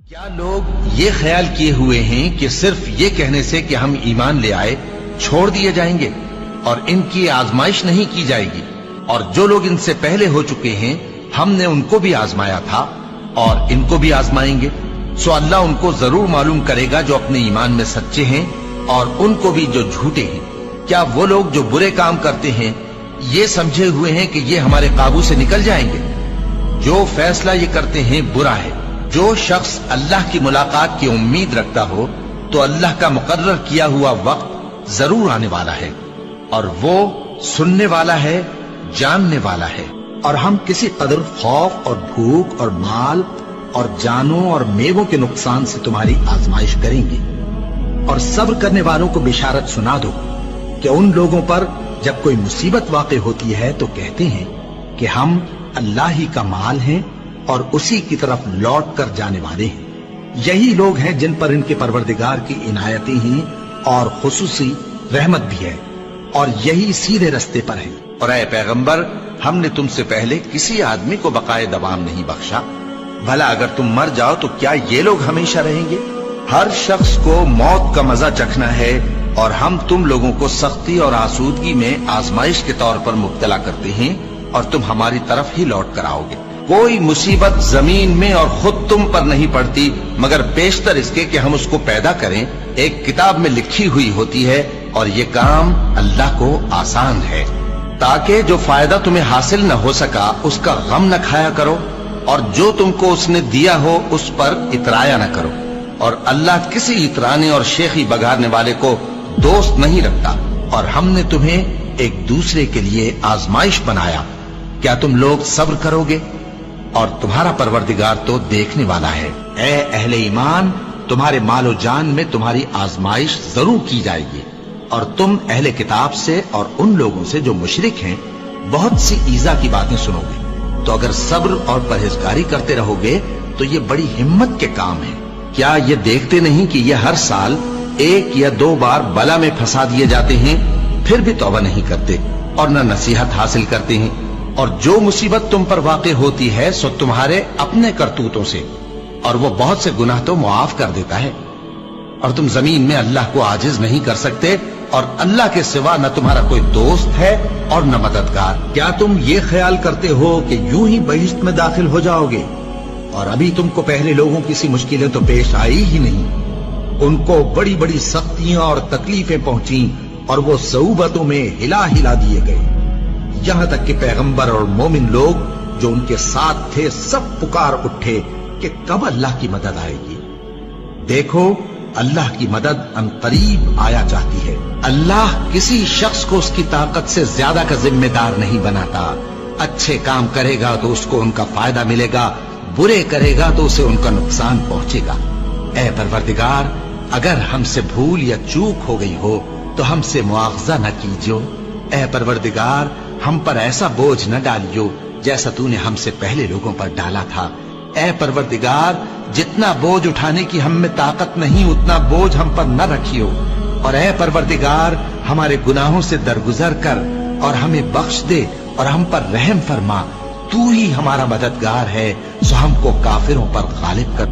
کیا لوگ یہ خیال کیے ہوئے ہیں کہ صرف یہ کہنے سے کہ ہم ایمان لے آئے چھوڑ دیے جائیں گے اور ان کی آزمائش نہیں کی جائے گی؟ اور جو لوگ ان سے پہلے ہو چکے ہیں ہم نے ان کو بھی آزمایا تھا اور ان کو بھی آزمائیں گے، سو اللہ ان کو ضرور معلوم کرے گا جو اپنے ایمان میں سچے ہیں اور ان کو بھی جو جھوٹے ہیں۔ کیا وہ لوگ جو برے کام کرتے ہیں یہ سمجھے ہوئے ہیں کہ یہ ہمارے قابو سے نکل جائیں گے؟ جو فیصلہ یہ کرتے ہیں برا ہے۔ جو شخص اللہ کی ملاقات کی امید رکھتا ہو تو اللہ کا مقرر کیا ہوا وقت ضرور آنے والا ہے، اور وہ سننے والا ہے، جاننے والا ہے۔ اور ہم کسی قدر خوف اور بھوک اور مال اور جانوں اور میووں کے نقصان سے تمہاری آزمائش کریں گے، اور صبر کرنے والوں کو بشارت سنا دو کہ ان لوگوں پر جب کوئی مصیبت واقع ہوتی ہے تو کہتے ہیں کہ ہم اللہ ہی کا مال ہیں اور اسی کی طرف لوٹ کر جانے والے ہیں۔ یہی لوگ ہیں جن پر ان کے پروردگار کی عنایتیں ہیں اور خصوصی رحمت بھی ہے، اور یہی سیدھے رستے پر ہیں۔ اور اے پیغمبر، ہم نے تم سے پہلے کسی آدمی کو بقائے دوام نہیں بخشا، بھلا اگر تم مر جاؤ تو کیا یہ لوگ ہمیشہ رہیں گے؟ ہر شخص کو موت کا مزہ چکھنا ہے، اور ہم تم لوگوں کو سختی اور آسودگی میں آزمائش کے طور پر مبتلا کرتے ہیں، اور تم ہماری طرف ہی لوٹ کر آؤ گے۔ کوئی مصیبت زمین میں اور خود تم پر نہیں پڑتی مگر بیشتر اس کے کہ ہم اس کو پیدا کریں ایک کتاب میں لکھی ہوئی ہوتی ہے، اور یہ کام اللہ کو آسان ہے، تاکہ جو فائدہ تمہیں حاصل نہ ہو سکا اس کا غم نہ کھایا کرو، اور جو تم کو اس نے دیا ہو اس پر اترایا نہ کرو۔ اور اللہ کسی اترانے اور شیخی بگاڑنے والے کو دوست نہیں رکھتا۔ اور ہم نے تمہیں ایک دوسرے کے لیے آزمائش بنایا، کیا تم لوگ صبر کرو گے؟ اور تمہارا پروردگار تو دیکھنے والا ہے۔ اے اہل ایمان، تمہارے مال و جان میں تمہاری آزمائش ضرور کی جائے گی، اور تم اہل کتاب سے اور ان لوگوں سے جو مشرک ہیں بہت سی ایذا کی باتیں سنو گے، تو اگر صبر اور پرہیزگاری کرتے رہو گے تو یہ بڑی ہمت کے کام ہے۔ کیا یہ دیکھتے نہیں کہ یہ ہر سال 1 یا 2 بار بلا میں پھنسا دیے جاتے ہیں، پھر بھی توبہ نہیں کرتے اور نہ نصیحت حاصل کرتے ہیں؟ اور جو مصیبت تم پر واقع ہوتی ہے سو تمہارے اپنے کرتوتوں سے، اور وہ بہت سے گناہ تو معاف کر دیتا ہے۔ اور تم زمین میں اللہ کو عاجز نہیں کر سکتے، اور اللہ کے سوا نہ تمہارا کوئی دوست ہے اور نہ مددگار۔ کیا تم یہ خیال کرتے ہو کہ یوں ہی بہشت میں داخل ہو جاؤ گے، اور ابھی تم کو پہلے لوگوں کی سی مشکلیں تو پیش آئی ہی نہیں؟ ان کو بڑی بڑی سختیاں اور تکلیفیں پہنچیں، اور وہ صعوبتوں میں ہلا ہلا دیے گئے، یہاں تک کہ پیغمبر اور مومن لوگ جو ان کے ساتھ تھے سب پکار اٹھے کہ کب اللہ کی مدد آئے گی۔ دیکھو، اللہ کی مدد ان قریب آیا چاہتی ہے۔ اللہ کسی شخص کو اس کی طاقت سے زیادہ کا ذمہ دار نہیں بناتا۔ اچھے کام کرے گا تو اس کو ان کا فائدہ ملے گا، برے کرے گا تو اسے ان کا نقصان پہنچے گا۔ اے پروردگار، اگر ہم سے بھول یا چوک ہو گئی ہو تو ہم سے مواخذہ نہ کیجو۔ اے پروردگار، ہم پر ایسا بوجھ نہ ڈالیو جیسا تو نے ہم سے پہلے لوگوں پر ڈالا تھا۔ اے پروردگار، جتنا بوجھ اٹھانے کی ہم میں طاقت نہیں اتنا بوجھ ہم پر نہ رکھیو، اور اے پروردگار ہمارے گناہوں سے درگزر کر اور ہمیں بخش دے اور ہم پر رحم فرما۔ تو ہی ہمارا مددگار ہے، سو ہم کو کافروں پر غالب کر۔